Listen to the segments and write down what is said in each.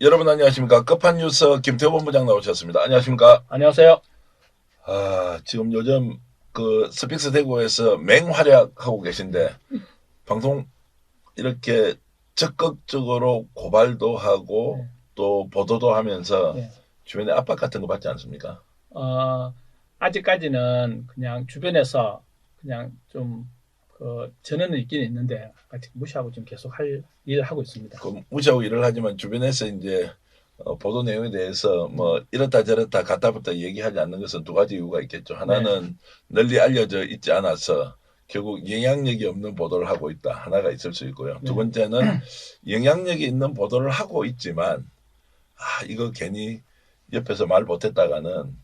여러분 안녕하십니까? 급한 뉴스 김태호 본부장 나오셨습니다. 안녕하십니까? 안녕하세요. 지금 요즘 그 스픽스 대구에서 맹활약하고 계신데 방송 이렇게 적극적으로 고발도 하고 네, 또 보도도 하면서 네. 주변에 압박 같은 거 받지 않습니까? 어, 아직까지는 그냥 주변에서 그냥 좀, 전에는 있긴 있는데, 아직 무시하고 지금 계속 일을 하고 있습니다. 그 무시하고 일을 하지만 주변에서 이제 보도 내용에 대해서 네, 뭐 이렇다 저렇다 갔다 붙다 얘기하지 않는 것은 두 가지 이유가 있겠죠. 네, 하나는 널리 알려져 있지 않아서 결국 영향력이 없는 보도를 하고 있다. 하나가 있을 수 있고요. 두 네, 번째는 영향력이 있는 보도를 하고 있지만 이거 괜히 옆에서 말 못했다가는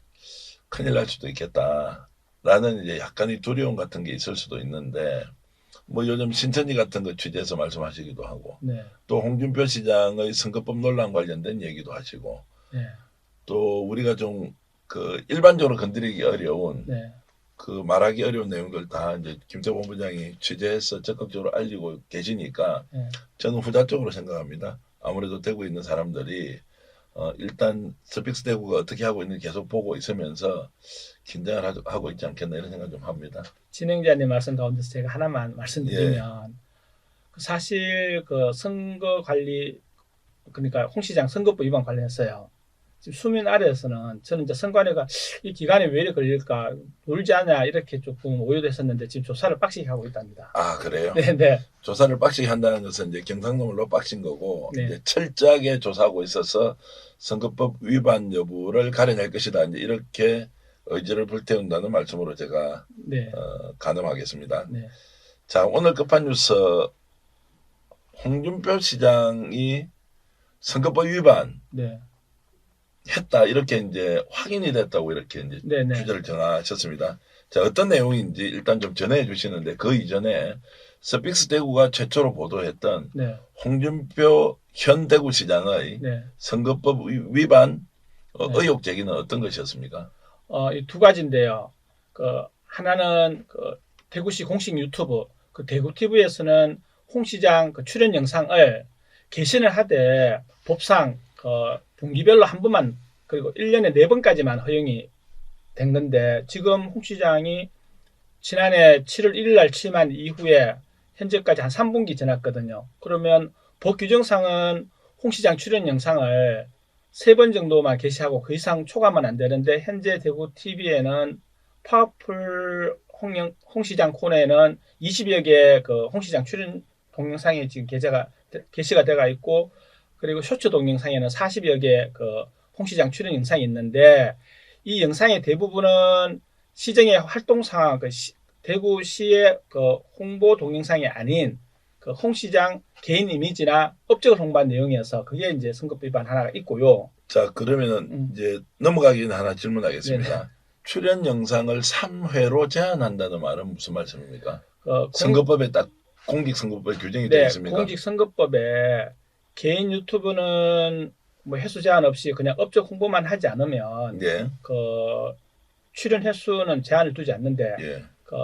큰일 날 수도 있겠다. 라는 이제 약간의 두려움 같은 게 있을 수도 있는데 뭐 요즘 신천지 같은 거 취재해서 말씀하시기도 하고 네, 또 홍준표 시장의 선거법 논란 관련된 얘기도 하시고 네, 또 우리가 좀 그 일반적으로 건드리기 어려운 네, 그 말하기 어려운 내용들 다 이제 김태호 본부장이 취재해서 적극적으로 알리고 계시니까 네. 저는 후자 쪽으로 생각합니다. 아무래도 대구에 있는 사람들이 일단 스픽스 대구가 어떻게 하고 있는지 계속 보고 있으면서 긴장을 하고 있지 않겠나 이런 생각 좀 합니다. 진행자님 말씀 가운데서 제가 하나만 예, 말씀드리면, 사실 선거 관리, 그러니까 홍 시장 선거법 위반 관련해서요. 지금 수면 아래에서는 저는 이제 선관위가 이 기간에 왜 이렇게 걸릴까 놀지 않냐 이렇게 조금 오해됐었는데 지금 조사를 빡시게 하고 있답니다. 그래요. 네, 네, 조사를 빡시게 한다는 것은 이제 경상도물로 빡신 거고 네, 이제 철저하게 조사하고 있어서 선거법 위반 여부를 가려낼 것이다. 이제 이렇게 의지를 불태운다는 말씀으로 제가 네, 가늠하겠습니다. 네, 자, 오늘 급한 뉴스 홍준표 시장이 선거법 위반 네, 했다 이렇게 이제 확인이 됐다고 이렇게 이제 네, 네, 주제를 정하셨습니다. 자, 어떤 내용인지 일단 좀 전해 주시는데 그 이전에 스픽스 대구가 최초로 보도했던 네, 홍준표 현 대구시장의 네, 선거법 위반 네. 의혹 제기는 어떤 것이었습니까? 이 두 가지인데요. 하나는 대구시 공식 유튜브, 대구 TV에서는 홍 시장 출연 영상을 게시를 하되 법상 분기별로 한 번만 그리고 1년에 4번까지만 허용이 된 건데 지금 홍 시장이 지난해 7월 1일 날 취임한 이후에 현재까지 한 3분기 지났거든요. 그러면 법 규정상은 홍 시장 출연 영상을 3번 정도만 게시하고 그 이상 초과하면 안 되는데 현재 대구 TV에는 파워풀 홍 시장 코너에는 20여 개 홍 시장 출연 동영상이 지금 게시가 돼가 있고 그리고 쇼츠 동영상에는 40여 개 홍 시장 출연 영상이 있는데 이 영상의 대부분은 시정의 활동 상황, 대구시의 홍보 동영상이 아닌 홍 시장 개인 이미지나 업적을 홍보한 내용이어서 그게 이제 선거법 위반 하나가 있고요. 자, 그러면은 음, 이제 넘어가기 전에 하나 네네. 질문하겠습니다. 출연 영상을 3회로 제한한다는 말은 무슨 말씀입니까? 어, 공, 선거법에 딱 공직선거법에 규정이 되어 네, 있습니까? 공직선거법에 개인 유튜브는 뭐 횟수 제한 없이 그냥 업적 홍보만 하지 않으면 예, 출연 횟수는 제한을 두지 않는데 예, 그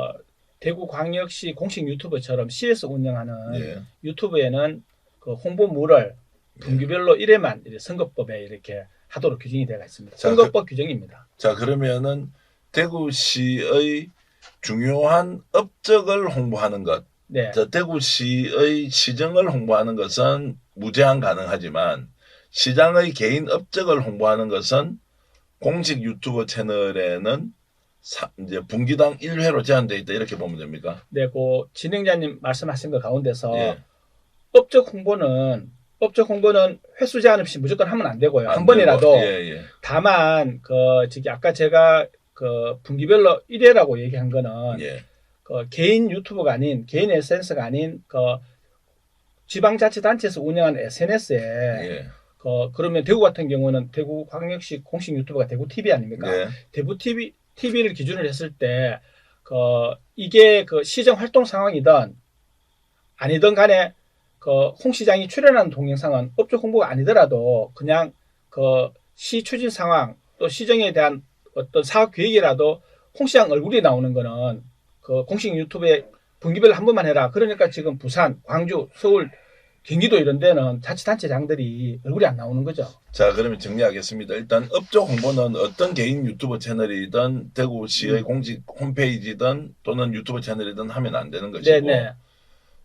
대구광역시 공식 유튜브처럼 시에서 운영하는 예, 유튜브에는 홍보물을 예. 분기별로 1회만 선거법에 이렇게 하도록 규정이 되어 있습니다. 자, 그, 선거법 규정입니다. 자, 그러면은 대구시의 중요한 업적을 홍보하는 것, 네, 자, 대구시의 시정을 홍보하는 것은 무제한 가능하지만 시장의 개인 업적을 홍보하는 것은 공식 유튜브 채널에는 이제 분기당 1회로 제한되어 있다 이렇게 보면 됩니까? 네, 진행자님 말씀하신 것 가운데서 예, 업적 홍보는 횟수 제한 없이 무조건 하면 안 되고요. 한 안 되고, 예, 번이라도 예, 다만 아까 제가 분기별로 1회라고 얘기한 거는 예, 개인 유튜브가 아닌 개인 에센스가 아닌 지방자치단체에서 운영하는 SNS에 예, 그러면 대구 같은 경우는 대구광역시 공식 유튜브가 대구 TV 아닙니까? 예, 대구 TV를 기준으로 했을 때 이게 시정 활동 상황이든 아니든 간에 홍 시장이 출연하는 동영상은 업적 홍보가 아니더라도 그냥 시 추진 상황 또 시정에 대한 어떤 사업 계획이라도 홍 시장 얼굴이 나오는 거는 공식 유튜브에 분기별로 한 번만 해라. 그러니까 지금 부산, 광주, 서울 경기도 이런 데는 자치단체장들이 얼굴이 안 나오는 거죠. 자, 그러면 정리하겠습니다. 일단 업적 홍보는 어떤 개인 유튜브 채널이든 대구시의 공식 홈페이지든 또는 유튜브 채널이든 하면 안 되는 것이고 네네.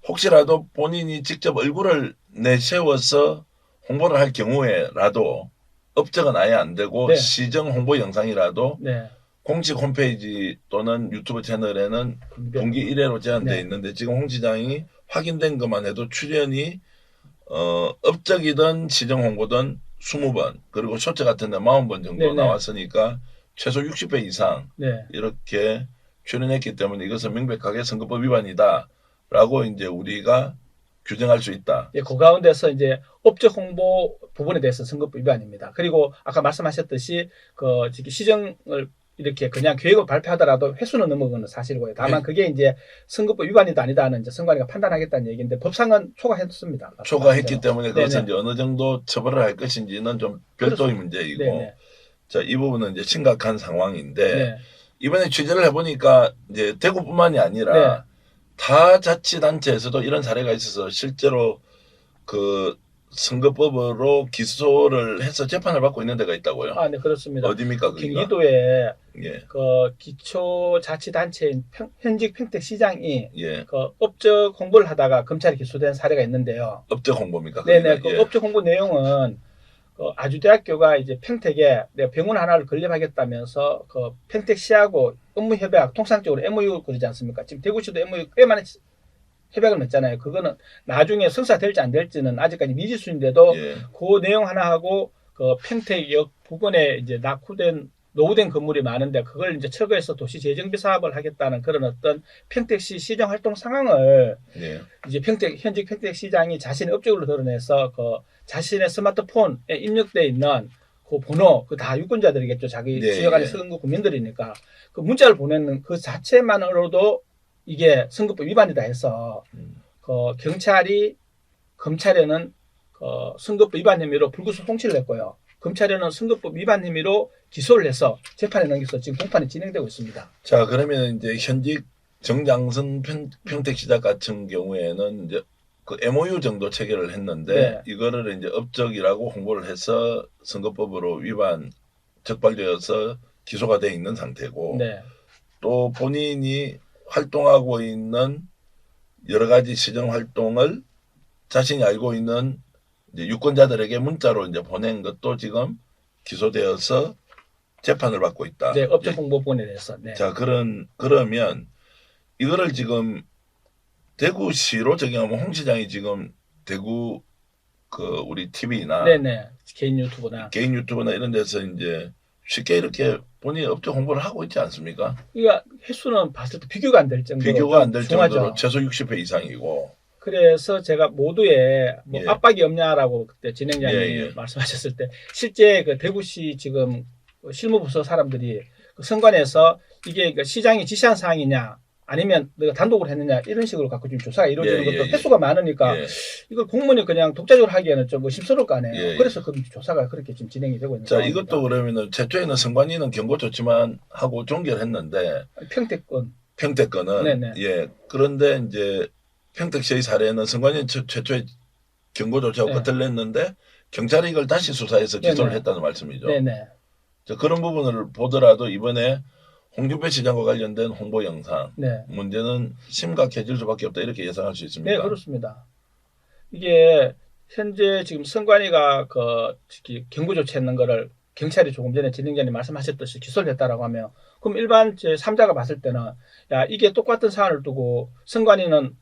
혹시라도 본인이 직접 얼굴을 내세워서 홍보를 할 경우에라도 업적은 아예 안 되고 네. 시정 홍보 영상이라도 네. 공식 홈페이지 또는 유튜브 채널에는 분기 1회로 제한되어 네. 있는데 지금 홍 시장이 확인된 것만 해도 출연이 업적이든 시정 홍보든 20번 그리고 쇼츠 같은 데 40번 정도 네네. 나왔으니까 최소 60회 이상 네. 이렇게 출연했기 때문에 이것은 명백하게 선거법 위반이다라고 이제 우리가 규정할 수 있다. 예, 그 가운데서 이제 업적 홍보 부분에 대해서 선거법 위반입니다. 그리고 아까 말씀하셨듯이 그 시정을 이렇게 그냥 계획을 발표하더라도 횟수는 넘어가는 사실이고요. 다만 네. 그게 이제 선거법 위반이다 아니다는 이제 선관위가 판단하겠다는 얘기인데 법상은 초과했습니다. 초과했기 때문에 그것은 네네. 이제 어느 정도 처벌을 할 것인지는 좀 별도의 문제이고 네네. 자, 이 부분은 이제 심각한 상황인데 네. 이번에 취재를 해보니까 이제 대구뿐만이 아니라 네. 타 자치단체에서도 이런 사례가 있어서 실제로 그 선거법으로 기소를 해서 재판을 받고 있는 데가 있다고요. 아, 네, 그렇습니다. 어디입니까, 거기가? 경기도에 예, 그 기초자치단체인 현직 평택시장이 예. 그 업적 홍보를 하다가 검찰에 기소된 사례가 있는데요. 업적 홍보입니까? 네네. 거기가? 그 예. 업적 홍보 내용은 그 아주대학교가 이제 평택에 내가 병원 하나를 건립하겠다면서 그 평택시하고 업무 협약 통상적으로 MOU 그러지 않습니까? 지금 대구시도 MOU 꽤 많이 협약을 맺잖아요. 그거는 나중에 성사될지 안 될지는 아직까지 미지수인데도 예. 그 내용 하나하고 그 평택역 부근에 이제 노후된 건물이 많은데 그걸 이제 철거해서 도시 재정비 사업을 하겠다는 그런 어떤 평택시 시정 활동 상황을 예. 이제 현직 평택시장이 자신의 업적으로 드러내서 그 자신의 스마트폰에 입력돼 있는 그 번호, 그 다 유권자들이겠죠. 자기 네, 지역 안에 예. 선거 국민들이니까 그 문자를 보내는 그 자체만으로도 이게 선거법 위반이다 해서 그 경찰이 검찰에는 그 선거법 위반 혐의로 불구속 송치를 했고요. 검찰에는 선거법 위반 혐의로 기소를 해서 재판에 넘겨서 지금 공판이 진행되고 있습니다. 자, 그러면 이제 현직 정장선 평택시장 같은 경우에는 이제 그 MOU 정도 체결을 했는데 네. 이거를 이제 업적이라고 홍보를 해서 선거법으로 위반 적발되어서 기소가 돼 있는 상태고 네. 또 본인이 활동하고 있는 여러 가지 시정 활동을 자신이 알고 있는 이제 유권자들에게 문자로 이제 보낸 것도 지금 기소되어서 재판을 받고 있다. 네, 업적 홍보 부분에 대해서. 네. 자, 그러면 이거를 지금 대구시로 적용하면 홍 시장이 지금 대구 그 우리 TV나 네네. 개인 유튜브나. 개인 유튜브나 이런 데서 이제 쉽게 이렇게 본인 업적 홍보를 하고 있지 않습니까? 이거 횟수는 봤을 때 비교가 안 될 정도로 비교가 안 될 중하죠. 정도로 최소 60회 이상이고. 그래서 제가 모두에 뭐 예. 압박이 없냐라고 그때 진행자님이 예. 말씀하셨을 때 실제 그 대구시 지금 실무부서 사람들이 그 선관에서 이게 그 시장이 지시한 사항이냐 아니면 내가 단독으로 했느냐 이런 식으로 갖고 지금 조사가 이루어지는 것도 횟수가 많으니까 예. 이걸 공무원이 그냥 독자적으로 하기에는 좀 의심스러울 거 아니에요. 예. 그래서 그 조사가 그렇게 지금 진행이 되고 있는 자, 상황입니다. 이것도 그러면은 최초에는 선관위는 경고 조치만 하고 종결했는데 평택권. 평택권은 네네. 예. 그런데 이제 평택시의 사례는 선관위 최초에 경고 조치하고 네. 끝을 냈는데 경찰이 이걸 다시 수사해서 기소를 네네. 했다는 말씀이죠. 네네. 자, 그런 부분을 보더라도 이번에 홍준표 시장과 관련된 홍보 영상 네. 문제는 심각해질 수밖에 없다 이렇게 예상할 수 있습니다. 네, 그렇습니다. 이게 현재 지금 선관위가 그 경고 조치했는 거를 경찰이 조금 전에 진행자님 말씀하셨듯이 기소를 했다라고 하면 그럼 일반 제 3자가 봤을 때는 야 이게 똑같은 사안을 두고 선관위는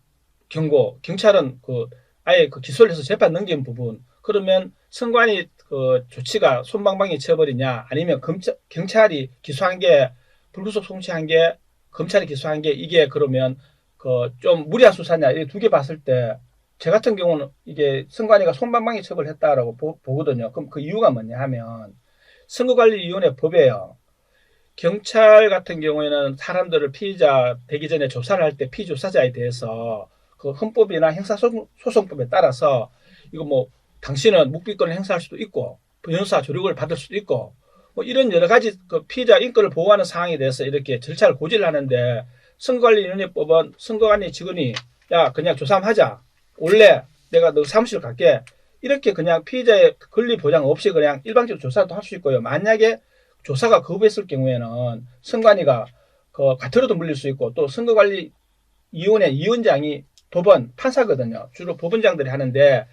경고, 경찰은 그 아예 그 기소를 해서 재판 넘긴 부분 그러면 선관위 그 조치가 솜방망이 쳐버리냐 아니면 경찰이 기소한 게 불구속 송치한 게 검찰이 기소한 게 이게 그러면 그 좀 무리한 수사냐 이 두 개 봤을 때 제 같은 경우는 이게 선관위가 솜방망이 처벌했다라고 보거든요. 그럼 그 이유가 뭐냐 하면 선거관리위원회 법에요. 경찰 같은 경우에는 사람들을 피의자 되기 전에 조사를 할 때 피조사자에 대해서 그 헌법이나 형사소송법에 따라서 이거 뭐 당신은 묵비권을 행사할 수도 있고 변호사 조력을 받을 수도 있고 뭐 이런 여러 가지 그 피의자 인권을 보호하는 사항에 대해서 이렇게 절차를 고지를 하는데 선거관리위원회법은 선거관리 직원이 야 그냥 조사 한번 하자 원래 내가 너 사무실 갈게. 이렇게 그냥 피의자의 권리 보장 없이 그냥 일방적으로 조사도 할 수 있고요. 만약에 조사가 거부했을 경우에는 선관위가 그 과태료도 물릴 수 있고 또 선거관리위원회 위원장이 법원 판사거든요. 주로 법원장들이 하는데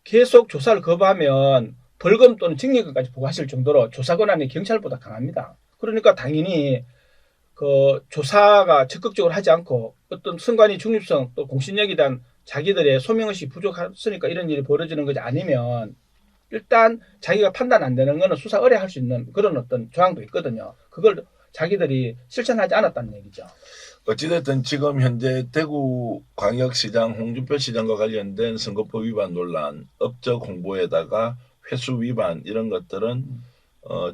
계속 조사를 거부하면 벌금 또는 징역까지 부과하실 정도로 조사 권한이 경찰보다 강합니다. 그러니까 당연히 그 조사가 적극적으로 하지 않고 어떤 선관위 중립성 또 공신력에 대한 자기들의 소명의식이 부족했으니까 이런 일이 벌어지는 거지 아니면 일단 자기가 판단 안 되는 거는 수사 의뢰할 수 있는 그런 어떤 조항도 있거든요. 그걸 자기들이 실천하지 않았다는 얘기죠. 어찌됐든 지금 현재 대구광역시장 홍준표 시장과 관련된 선거법 위반 논란, 업적 홍보에다가 횟수 위반 이런 것들은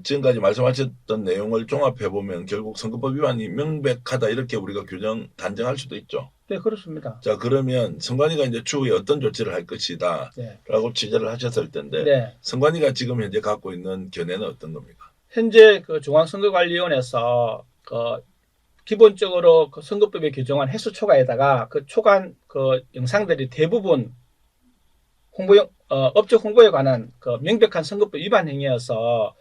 지금까지 말씀하셨던 내용을 종합해 보면 결국 선거법 위반이 명백하다 이렇게 우리가 단정할 수도 있죠. 네, 그렇습니다. 자, 그러면 선관위가 이제 추후에 어떤 조치를 할 것이다라고 네. 취재를 하셨을 텐데 네. 선관위가 지금 현재 갖고 있는 견해는 어떤 겁니까? 현재 그 중앙선거관리위원회에서 그 기본적으로 그 선거법에 규정한 횟수 초과에다가 그 초과한 그 영상들이 대부분 업적 홍보에 관한 그 명백한 선거법 위반 행위여서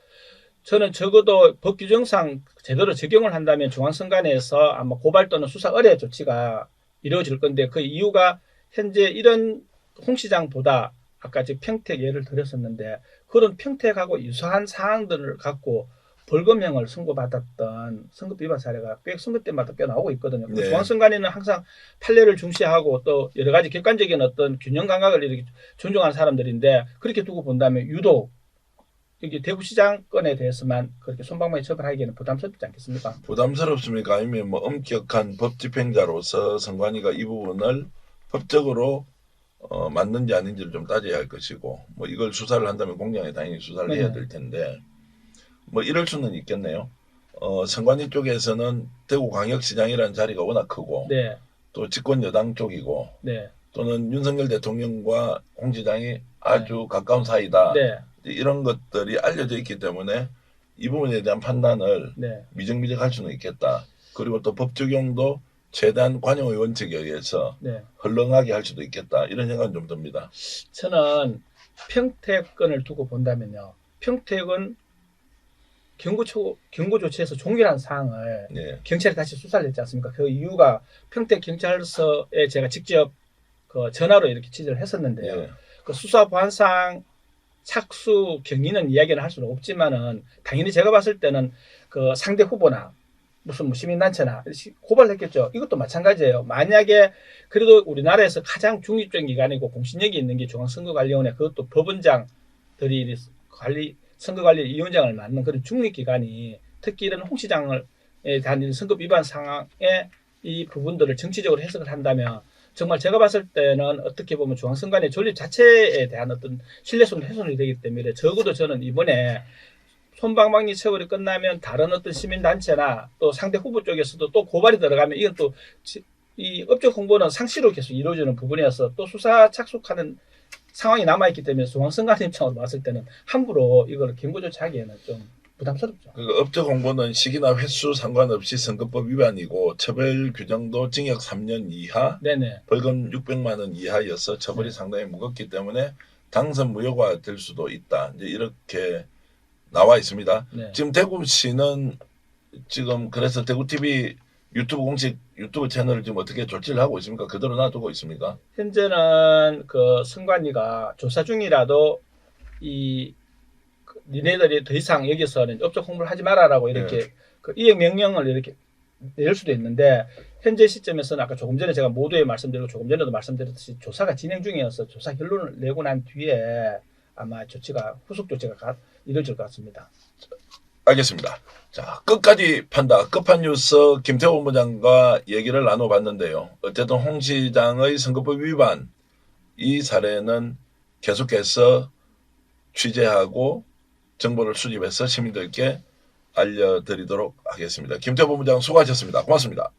저는 적어도 법 규정상 제대로 적용을 한다면 중앙선관위에서 아마 고발 또는 수사 의뢰 조치가 이루어질 건데 그 이유가 현재 이런 홍 시장보다 아까 지금 평택 예를 들었었는데 그런 평택하고 유사한 사항들을 갖고 벌금형을 선고받았던 선거법 위반 사례가 선거 때마다 꽤 나오고 있거든요. 네. 중앙선관위는 항상 판례를 중시하고 또 여러 가지 객관적인 어떤 균형 감각을 이렇게 존중하는 사람들인데 그렇게 두고 본다면 유독 여기 대구시장 건에 대해서만 그렇게 솜방망이 처벌하기에는 부담스럽지 않겠습니까? 부담스럽습니까? 아니면 뭐 엄격한 법 집행자로서 선관위가 이 부분을 법적으로 맞는지 아닌지를 좀 따져야 할 것이고 뭐 이걸 수사를 한다면 공정하게 당연히 수사를 해야 될 텐데 뭐 이럴 수는 있겠네요. 선관위 쪽에서는 대구광역시장이라는 자리가 워낙 크고 네. 또 집권 여당 쪽이고 네. 또는 윤석열 대통령과 홍 시장이 아주 가까운 사이다. 네. 이런 것들이 알려져 있기 때문에 이 부분에 대한 판단을 네. 미정미정할 수는 있겠다. 그리고 또 법 적용도 최대한 관용의 원칙에 의해서 네. 헐렁하게 할 수도 있겠다. 이런 생각은 좀 듭니다. 저는 평택 건을 두고 본다면요. 평택은 경고 조치에서 종결한 사항을 네. 경찰이 다시 수사를 했지 않습니까? 그 이유가 평택 경찰서에 제가 직접 그 전화로 이렇게 취재를 했었는데요. 네. 그 수사 보안상 착수 경위는 이야기는 할 수는 없지만은 당연히 제가 봤을 때는 그 상대 후보나 무슨 뭐 시민단체나 고발했겠죠. 이것도 마찬가지예요. 만약에 그래도 우리나라에서 가장 중립적인 기관이고 공신력이 있는 게 중앙선거관리위원회 그것도 법원장들이 선거관리위원장을 맡는 그런 중립기관이 특히 이런 홍 시장에 대한 선거 위반 상황에 이 부분들을 정치적으로 해석을 한다면 정말 제가 봤을 때는 어떻게 보면 중앙선관위 존립 자체에 대한 어떤 신뢰성 훼손이 되기 때문에 적어도 저는 이번에 솜방망이 처벌이 끝나면 다른 어떤 시민단체나 또 상대 후보 쪽에서도 또 고발이 들어가면 이건 또 이 업적 홍보는 상시로 계속 이루어지는 부분이어서 또 수사 착수하는 상황이 남아있기 때문에 중앙선관위 입장으로 봤을 때는 함부로 이걸 경고 조치하기에는 좀 부담스럽죠. 그 업적 홍보는 시기나 횟수 상관없이 선거법 위반이고 처벌 규정도 징역 3년 이하, 네네. 벌금 600만 원 이하여서 처벌이 상당히 무겁기 때문에 당선 무효가 될 수도 있다. 이제 이렇게 나와 있습니다. 네. 지금 대구시는 지금 그래서 대구TV 유튜브 공식 유튜브 채널을 지금 어떻게 조치를 하고 있습니까? 그대로 놔두고 있습니까? 현재는 그 선관위가 조사 중이라도 니네들이 더 이상 여기서는 업적 홍보를 하지 마라라고 이렇게 그 이행 명령을 이렇게 낼 수도 있는데 현재 시점에서는 아까 조금 전에 제가 모두에 말씀드리고 조금 전에도 말씀드렸듯이 조사가 진행 중이어서 조사 결론을 내고 난 뒤에 아마 후속 조치가 이루어질 것 같습니다. 알겠습니다. 자, 끝까지 판다. 끝판뉴스 김태호 본부장과 얘기를 나눠봤는데요. 어쨌든 홍 시장의 선거법 위반 이 사례는 계속해서 취재하고 정보를 수집해서 시민들께 알려드리도록 하겠습니다. 김태호 본부장 수고하셨습니다. 고맙습니다.